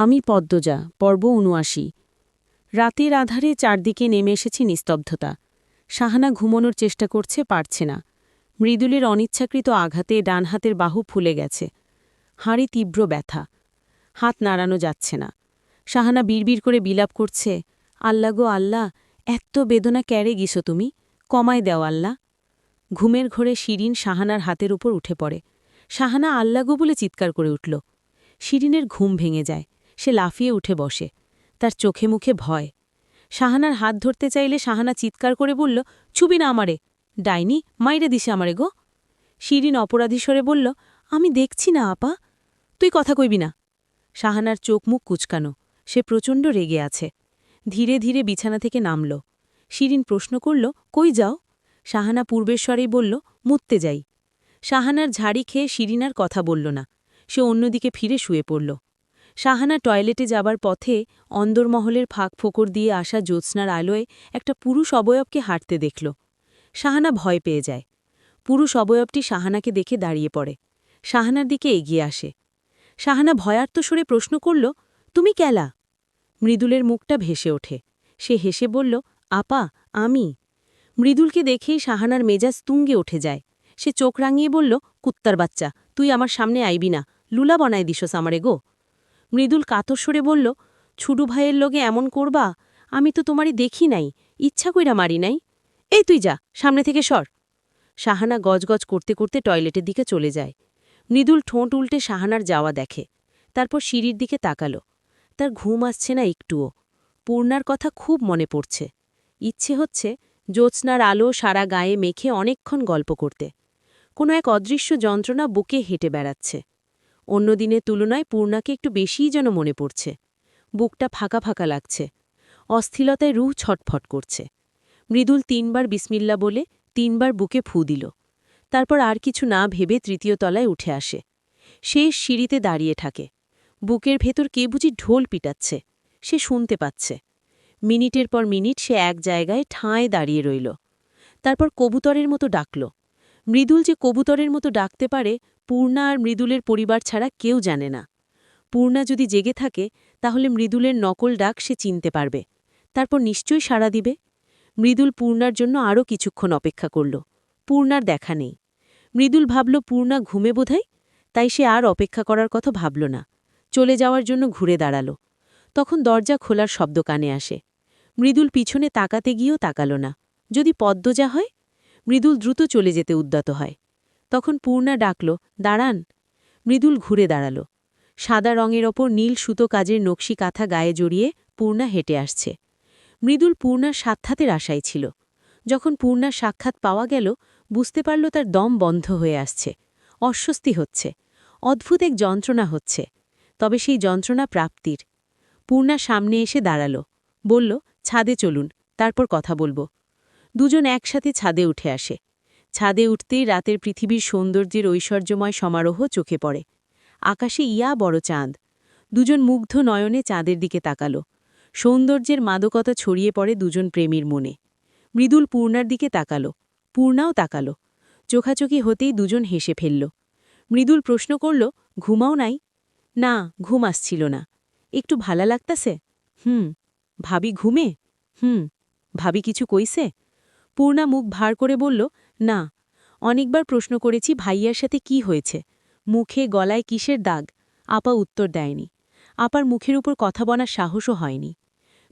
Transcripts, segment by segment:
আমি পদ্মজা, পর্ব ৭৯। রাতের আধারে চারদিকে নেমে এসেছে নিস্তব্ধতা। শাহানা ঘুমানোর চেষ্টা করছে, পারছে না। মৃদুলের অনিচ্ছাকৃত আঘাতে ডান হাতের বাহু ফুলে গেছে। হাড়ে তীব্র ব্যথা। হাত নাড়ানো যাচ্ছে না। শাহানা বিড়বিড় করে বিলাপ করছে, আল্লাহ গো আল্লাহ, এত্ত বেদনা ক্যারে গিছো তুমি, কমায় দেও আল্লাহ। ঘুমের ঘোরে শিরিন শাহানার হাতের উপর উঠে পড়ে। শাহানা আল্লাহ গো বলে চিৎকার করে উঠল। শিরিনের ঘুম ভেঙে যায়। সে লাফিয়ে উঠে বসে। তার চোখে মুখে ভয়। শাহানার হাত ধরতে চাইলে শাহানা চিৎকার করে বলল, ছুবি না আমারে, ডাইনি মাইরে দিছে আমারে গো। শিরিন অপরাধী স্বরে বলল, আমি দেখছি না আপা। তুই কথা কইবি না। শাহানার চোখ মুখ কুচকানো। সে প্রচণ্ড রেগে আছে। ধীরে ধীরে বিছানা থেকে নামল। শিরিন প্রশ্ন করল, কই যাও? শাহানা পূর্বের স্বরেই বলল, মুততে যাই। শাহানার ঝাড়ি খেয়ে শিরিন আর কথা বলল না। সে অন্যদিকে ফিরে শুয়ে পড়ল। শাহানা টয়লেটে যাবার পথে অন্দরমহলের ফাঁক ফোকর দিয়ে আসা জ্যোৎস্নার আলোয় একটা পুরুষ অবয়বকে হাঁটতে দেখল। শাহানা ভয় পেয়ে যায়। পুরুষ অবয়বটি শাহানাকে দেখে দাঁড়িয়ে পড়ে। শাহানার দিকে এগিয়ে আসে। শাহানা ভয়ার্ত স্বরে প্রশ্ন করল, তুমি ক্যালা? মৃদুলের মুখটা ভেসে ওঠে। সে হেসে বলল, আপা, আমি। মৃদুলকে দেখেই শাহানার মেজাজ তুঙ্গে উঠে যায়। সে চোখ রাঙিয়ে বলল, কুত্তার বাচ্চা, তুই আমার সামনে আইবি না, লুলা বনায় দিশস আমারে গো। মৃদুল কাতর স্বরে বলল, ছুডু ভাইয়ের লগে এমন করবা? আমি তো তোমারই দেখি নাই, ইচ্ছা কইরা মারি নাই। এই তুই যা, সামনে থেকে সর। শাহানা গজগজ করতে করতে টয়লেটের দিকে চলে যায়। মৃদুল ঠোঁট উল্টে শাহানার যাওয়া দেখে। তারপর সিঁড়ির দিকে তাকালো। তার ঘুম আসছে না একটুও। পূর্ণার কথা খুব মনে পড়ছে। ইচ্ছে হচ্ছে জ্যোৎস্নার আলো সারা গায়ে মেখে অনেকক্ষণ গল্প করতে। কোনো এক অদৃশ্য যন্ত্রণা বুকে হেঁটে বেড়াচ্ছে। অন্য দিনের তুলনায় পূর্ণাকে একটু বেশিই যেন মনে পড়ছে। বুকটা ফাঁকা ফাঁকা লাগছে। অস্থিরতায় রুহ ছটফট করছে। মৃদুল ৩ বার বিসমিল্লা বলে ৩ বার বুকে ফু দিল। তারপর আর কিছু না ভেবে তৃতীয় তলায় উঠে আসে। শেষ সিঁড়িতে দাঁড়িয়ে থাকে। বুকের ভেতর কে বুঝি ঢোল পিটাচ্ছে। সে শুনতে পাচ্ছে। মিনিটের পর মিনিট সে এক জায়গায় ঠাঁয় দাঁড়িয়ে রইল। তারপর কবুতরের মতো ডাকল। মৃদুল যে কবুতরের মতো ডাকতে পারে, পূর্ণা আর মৃদুলের পরিবার ছাড়া কেউ জানে না। পূর্ণা যদি জেগে থাকে, তাহলে মৃদুলের নকল ডাক সে চিনতে পারবে। তারপর নিশ্চয়ই সাড়া দিবে। মৃদুল পূর্ণার জন্য আরও কিছুক্ষণ অপেক্ষা করল। পূর্ণার দেখা নেই। মৃদুল ভাবল পূর্ণা ঘুমে বোধহয়, তাই সে আর অপেক্ষা করার কথা ভাবল না। চলে যাওয়ার জন্য ঘুরে দাঁড়াল। তখন দরজা খোলার শব্দ কানে আসে। মৃদুল পিছনে তাকাতে গিয়েও তাকাল না। যদি পদ্মজা হয়? মৃদুল দ্রুত চলে যেতে উদ্যত হয়। তখন পূর্ণা ডাকল, দাঁড়ান। মৃদুল ঘুরে দাঁড়াল। সাদা রঙের ওপর নীল সুতো কাজের নকশি কাঁথা গায়ে জড়িয়ে পূর্ণা হেঁটে আসছে। মৃদুল পূর্ণার সাক্ষাতের আশায় ছিল। যখন পূর্ণার সাক্ষাৎ পাওয়া গেল, বুঝতে পারল তার দম বন্ধ হয়ে আসছে। অস্বস্তি হচ্ছে। অদ্ভুত এক যন্ত্রণা হচ্ছে। তবে সেই যন্ত্রণা প্রাপ্তির। পূর্ণা সামনে এসে দাঁড়াল। বলল, ছাদে চলুন, তারপর কথা বলবো। দুজন একসাথে ছাদে উঠে আসে। ছাদে উঠতেই রাতের পৃথিবীর সৌন্দর্যের ঐশ্বর্যময় সমারোহ চোখে পড়ে। আকাশে ইয়া বড় চাঁদ। দুজন মুগ্ধ নয়নে চাঁদের দিকে তাকাল। সৌন্দর্যের মাদকতা ছড়িয়ে পড়ে দুজন প্রেমীর মনে। মৃদুল পূর্ণার দিকে তাকাল। পূর্ণাও তাকাল। চোখাচোখি হতেই দুজন হেসে ফেলল। মৃদুল প্রশ্ন করল, ঘুমাও নাই? না, ঘুম আসছিল না। একটু ভালা লাগতাছে? ভাবি ঘুমে? ভাবি কিছু কইছে? পূর্ণা মুখ ভার করে বলল, না। অনেকবার প্রশ্ন করেছি ভাইয়ার সাথে কি হয়েছে, মুখে গলায় কিসের দাগ। আপা উত্তর দেয়নি। আপার মুখের উপর কথা বলার সাহসও হয়নি।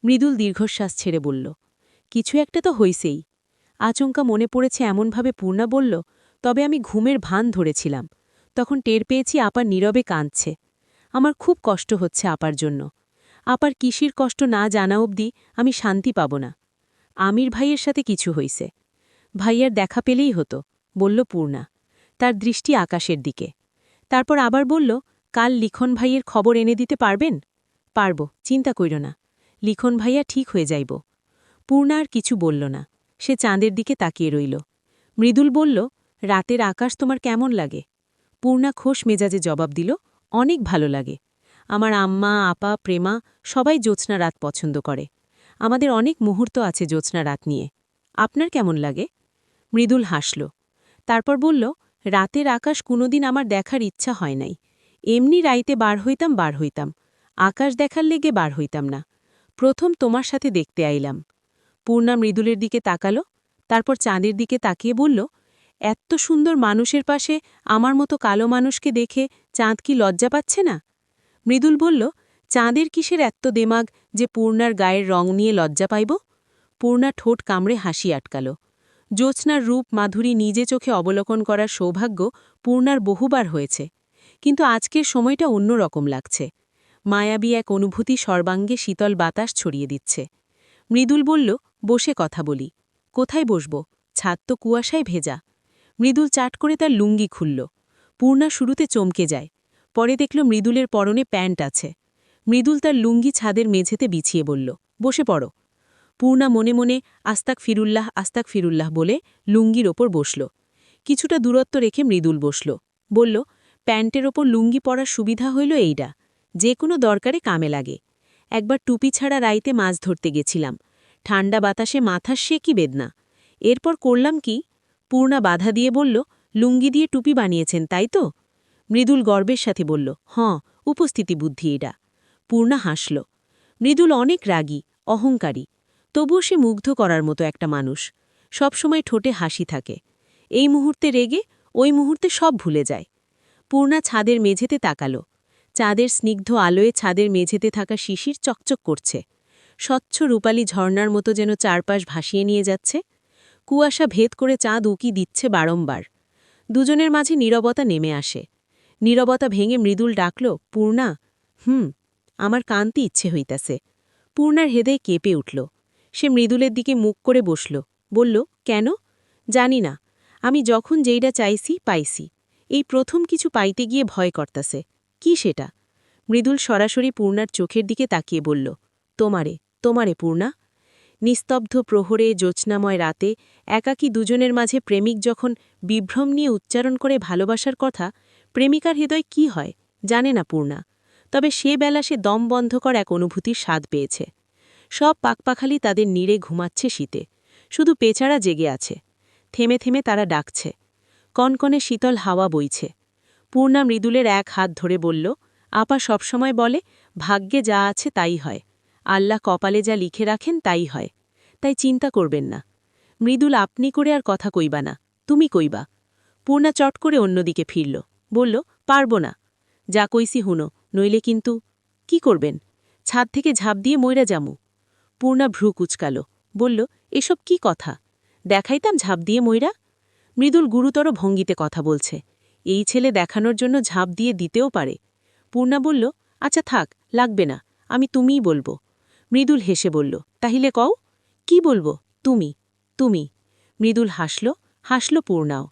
মৃদুল দীর্ঘশ্বাস ছেড়ে বলল, কিছু একটা তো হইছেই। আচমকা মনে পড়েছে এমনভাবে পূর্ণা বলল, তবে আমি ঘুমের ভান ধরেছিলাম। তখন টের পেয়েছি আপা নীরবে কাঁদছে। আমার খুব কষ্ট হচ্ছে আপার জন্য। আপার কিসির কষ্ট না জানা অবধি আমি শান্তি পাব না। আমির ভাইয়ের সাথে কিছু হইছে। ভাইয়ার দেখা পেলেই হতো, বলল পূর্ণা। তার দৃষ্টি আকাশের দিকে। তারপর আবার বলল, কাল লিখন ভাইয়ের খবর এনে দিতে পারবেন? পারব, চিন্তা কইর না। লিখন ভাইয়া ঠিক হয়ে যাইব। পূর্ণা আর কিছু বলল না। সে চাঁদের দিকে তাকিয়ে রইল। মৃদুল বলল, রাতের আকাশ তোমার কেমন লাগে? পূর্ণা খোশ মেজাজে জবাব দিল, অনেক ভালো লাগে। আমার আম্মা, আপা, প্রেমা সবাই জ্যোৎস্না রাত পছন্দ করে। আমাদের অনেক মুহূর্ত আছে জ্যোৎস্না রাত নিয়ে। আপনার কেমন লাগে? মৃদুল হাসল। তারপর বলল, রাতের আকাশ কোনোদিন আমার দেখার ইচ্ছা হয় নাই। এমনি রাইতে বার হইতাম। আকাশ দেখার লেগে বার হইতাম না। প্রথম তোমার সাথে দেখতে আইলাম। পূর্ণা মৃদুলের দিকে তাকালো, তারপর চাঁদের দিকে তাকিয়ে বলল, এত সুন্দর মানুষের পাশে আমার মতো কালো মানুষকে দেখে চাঁদ কি লজ্জা পাচ্ছে না? মৃদুল বলল, চাঁদের কিসের এত্ত দেমাগ যে পূর্ণার গায়ের রং নিয়ে লজ্জা পাইব? পূর্ণা ঠোঁট কামড়ে হাসি আটকাল। জ্যোৎস্নার রূপ মাধুরী নিজে চোখে অবলোকন করার সৌভাগ্য পূর্ণার বহুবার হয়েছে, কিন্তু আজকের সময়টা অন্যরকম লাগছে। মায়াবী এক অনুভূতি সর্বাঙ্গে শীতল বাতাস ছড়িয়ে দিচ্ছে। মৃদুল বলল, বসে কথা বলি। কোথায় বসব? ছাদ তো কুয়াশায় ভেজা। মৃদুল চাট করে তার লুঙ্গি খুলল। পূর্ণা শুরুতে চমকে যায়, পরে দেখল মৃদুলের পরনে প্যান্ট আছে। মৃদুল তার লুঙ্গি ছাদের মেঝেতে বিছিয়ে বলল, বসে পড়ো। পূর্ণা মনে মনে আস্তাক ফিরুল্লাহ বলে লুঙ্গির ওপর বসল। কিছুটা দূরত্ব রেখে মৃদুল বসল, বলল, প্যান্টের ওপর লুঙ্গি পরার সুবিধা হইল এইটা, যে কোনো দরকারে কামে লাগে। একবার টুপি ছাড়া রাইতে মাছ ধরতে গেছিলাম, ঠান্ডা বাতাসে মাথার সে কি বেদনা। এরপর করলাম কি? পূর্ণা বাধা দিয়ে বলল, লুঙ্গি দিয়ে টুপি বানিয়েছেন তাই তো? মৃদুল গর্বের সাথে বলল, হঁ, উপস্থিতি বুদ্ধি এটা। পূর্ণা হাসল। মৃদুল অনেক রাগী, অহংকারী, তবুও সে মুগ্ধ করার মতো একটা মানুষ। সবসময় ঠোঁটে হাসি থাকে। এই মুহূর্তে রেগে ওই মুহূর্তে সব ভুলে যায়। পূর্ণা ছাদের মেঝেতে তাকাল। চাঁদের স্নিগ্ধ আলোয় ছাদের মেঝেতে থাকা শিশির চকচক করছে। স্বচ্ছ রূপালী ঝর্ণার মতো যেন চারপাশ ভাসিয়ে নিয়ে যাচ্ছে। কুয়াশা ভেদ করে চাঁদ উকি দিচ্ছে বারংবার। দুজনের মাঝে নীরবতা নেমে আসে। নীরবতা ভেঙে মৃদুল ডাকল, পূর্ণা। আমার কান্তি ইচ্ছে হইতাছে। পূর্ণার হৃদয় কেঁপে উঠল। সে মৃদুলের দিকে মুখ করে বসল, বলল, কেন? জানি না, আমি যখন যেইটা চাইছি পাইছি। এই প্রথম কিছু পাইতে গিয়ে ভয় করতাছে। কি সেটা? মৃদুল সরাসরি পূর্ণার চোখের দিকে তাকিয়ে বলল, তোমারে পূর্ণা। নিস্তব্ধ প্রহরে জ্যোৎস্নাময় রাতে একাকী দুজনের মাঝে প্রেমিক যখন বিভ্রম নিয়ে উচ্চারণ করে ভালোবাসার কথা, প্রেমিকার হৃদয় কি হয় জানে না পূর্ণা। তবে সে বেলা সে দম বন্ধকর এক অনুভূতির স্বাদ পেয়েছে। সব পাকপাখালি তাদের নীড়ে ঘুমাচ্ছে শীতে, শুধু পেচারা জেগে আছে। থেমে থেমে তারা ডাকছে। কনকনে শীতল হাওয়া বইছে। পূর্ণা মৃদুলের এক হাত ধরে বলল, আপা সবসময় বলে, ভাগ্যে যা আছে তাই হয়, আল্লাহ কপালে যা লিখে রাখেন তাই হয়, তাই চিন্তা করবেন না। মৃদুল আপনি করে আর কথা কইবা না, তুমি কইবা। পূর্ণা চট করে অন্যদিকে ফিরল, বলল, পারব না। যা কইসি হুনো, নইলে কিন্তু। কি করবেন? ছাদ থেকে ঝাঁপ দিয়ে মইরা যামু। পূর্ণা ভ্রু কুচকাল, বলল, এসব কি কথা? দেখাইতাম ঝাঁপ দিয়ে মইরা। মৃদুল গুরুতর ভঙ্গিতে কথা বলছে, এই ছেলে দেখানোর জন্য ঝাঁপ দিয়ে দিতেও পারে। পূর্ণা বলল, আচ্ছা থাক, লাগবে না, আমি তুমিই বলবো। মৃদুল হেসে বলল, তাহিলে কও। কি বলবো? তুমি। মৃদুল হাসল পূর্ণাও।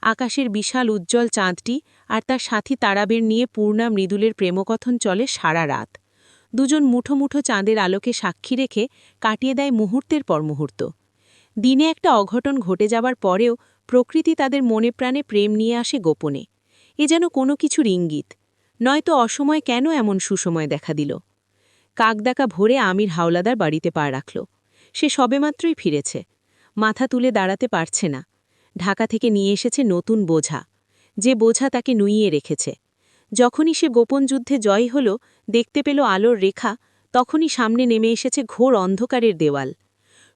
আকাশের বিশাল উজ্জ্বল চাঁদটি আর তার সাথী তারাবের নিয়ে পূর্ণা মৃদুলের প্রেমকথন চলে সারা রাত। দুজন মুঠো মুঠো চাঁদের আলোকে সাক্ষী রেখে কাটিয়ে দেয় মুহূর্তের পর মুহূর্ত। দিনে একটা অঘটন ঘটে যাবার পরেও প্রকৃতি তাদের মনে প্রাণে প্রেম নিয়ে আসে গোপনে। এ যেন কোনো কিছুর ইঙ্গিত। নয়তো অসময় কেন এমন সুসময় দেখা দিল? কাকডাকা ভোরে আমির হাওলাদার বাড়িতে পা রাখল। সে সবেমাত্রই ফিরেছে। মাথা তুলে দাঁড়াতে পারছে না। ঢাকা থেকে নিয়ে এসেছে নতুন বোঝা, যে বোঝা তাকে নুইয়ে রেখেছে। যখনই সে গোপন যুদ্ধে জয় হল, দেখতে পেল আলোর রেখা, তখনই সামনে নেমে এসেছে ঘোর অন্ধকারের দেওয়াল।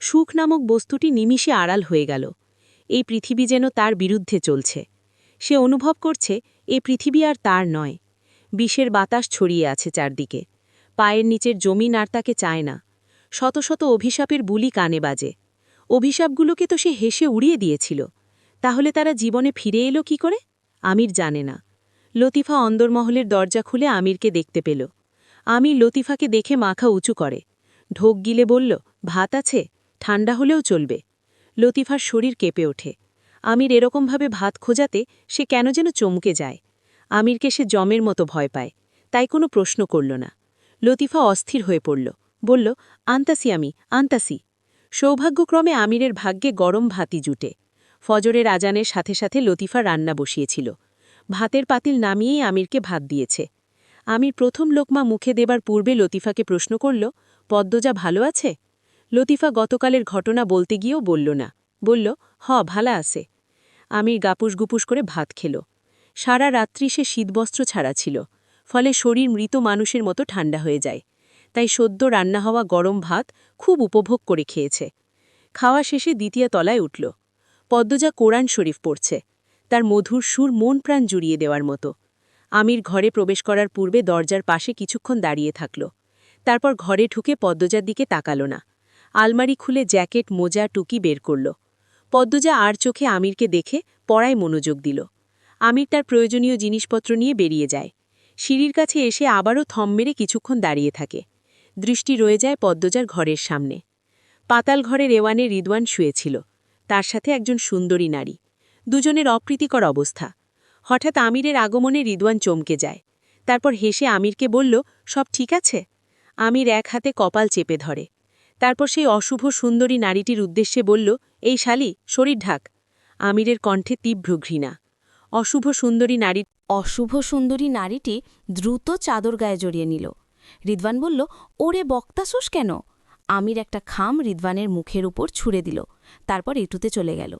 সুখ নামক বস্তুটি নিমিষে আড়াল হয়ে গেল। এই পৃথিবী যেন তার বিরুদ্ধে চলছে। সে অনুভব করছে এ পৃথিবী আর তার নয়। বিষের বাতাস ছড়িয়ে আছে চারদিকে। পায়ের নিচের জমিন আর তাকে চায় না। শত শত অভিশাপের বুলি কানে বাজে। অভিশাপগুলোকে তো সে হেসে উড়িয়ে দিয়েছিল। তাহলে তারা জীবনে ফিরে এলো কি করে? আমির জানে না। লতিফা অন্দরমহলের দরজা খুলে আমিরকে দেখতে পেল। আমির লতিফাকে দেখে মাথা উঁচু করে, ঢোক গিলে বলল, ভাত আছে, ঠান্ডা হলেও চলবে। লতিফার শরীর কেঁপে ওঠে। আমির এরকমভাবে ভাত খোঁজাতে সে কেন যেন চমকে যায়। আমিরকে সে জমের মতো ভয় পায়, তাই কোনো প্রশ্ন করল না। লতিফা অস্থির হয়ে পড়ল, বলল, আনতাসি। সৌভাগ্যক্রমে আমিরের ভাগ্যে গরম ভাতই জুটে। ফজরের আজানের সাথে সাথে লতিফা রান্না বসিয়েছিল। ভাতের পাতিল নামিয়েই আমিরকে ভাত দিয়েছে। আমির প্রথম লোকমা মুখে দেবার পূর্বে লতিফাকে প্রশ্ন করল, পদ্মজা ভালো আছে? লতিফা গতকালের ঘটনা বলতে গিয়েও বলল না, বলল, ভালা আছে। আমির গাপুস গুপুস করে ভাত খেল। সারা রাত্রি সে শীতবস্ত্র ছাড়া ছিল। ফলে শরীর মৃত মানুষের মতো ঠান্ডা হয়ে যায়। তাই সদ্য রান্না হওয়া গরম ভাত খুব উপভোগ করে খেয়েছে। খাওয়া শেষে দ্বিতীয় তলায় উঠল। পদ্মজা কোরআন শরীফ পড়ছে। তার মধুর সুর মন প্রাণ জুড়িয়ে দেওয়ার মতো। আমির ঘরে প্রবেশ করার পূর্বে দরজার পাশে কিছুক্ষণ দাঁড়িয়ে থাকল। তারপর ঘরে ঢুকে পদ্মজার দিকে তাকাল না। আলমারি খুলে জ্যাকেট, মোজা, টুকি বের করল। পদ্মজা আর চোখে আমিরকে দেখে পড়ায় মনোযোগ দিল। আমির তার প্রয়োজনীয় জিনিসপত্র নিয়ে বেরিয়ে যায়। সিঁড়ির কাছে এসে আবারও থম মেরে কিছুক্ষণ দাঁড়িয়ে থাকে। দৃষ্টি রয়ে যায় পদ্মজার ঘরের সামনে। পাতাল ঘরের এওয়ানে রিদওয়ান শুয়েছিল। তার সাথে একজন সুন্দরী নারী। দুজনের অপ্রীতিকর অবস্থা। হঠাৎ আমিরের আগমনে রিদওয়ান চমকে যায়। তারপর হেসে আমিরকে বলল, সব ঠিক আছে? আমির এক হাতে কপাল চেপে ধরে। তারপর সেই অশুভ সুন্দরী নারীটির উদ্দেশ্যে বলল, এই শালি, শরীর ঢাক। আমিরের কণ্ঠে তীব্র ঘৃণা। অশুভ সুন্দরী নারীটি দ্রুত চাদর গায়ে জড়িয়ে নিল। রিদওয়ান বলল, ওরে বক্তাসুস কেন? আমির একটা খাম রিদওয়ানের মুখের উপর ছুঁড়ে দিল। তারপর এটুতে চলে গেল।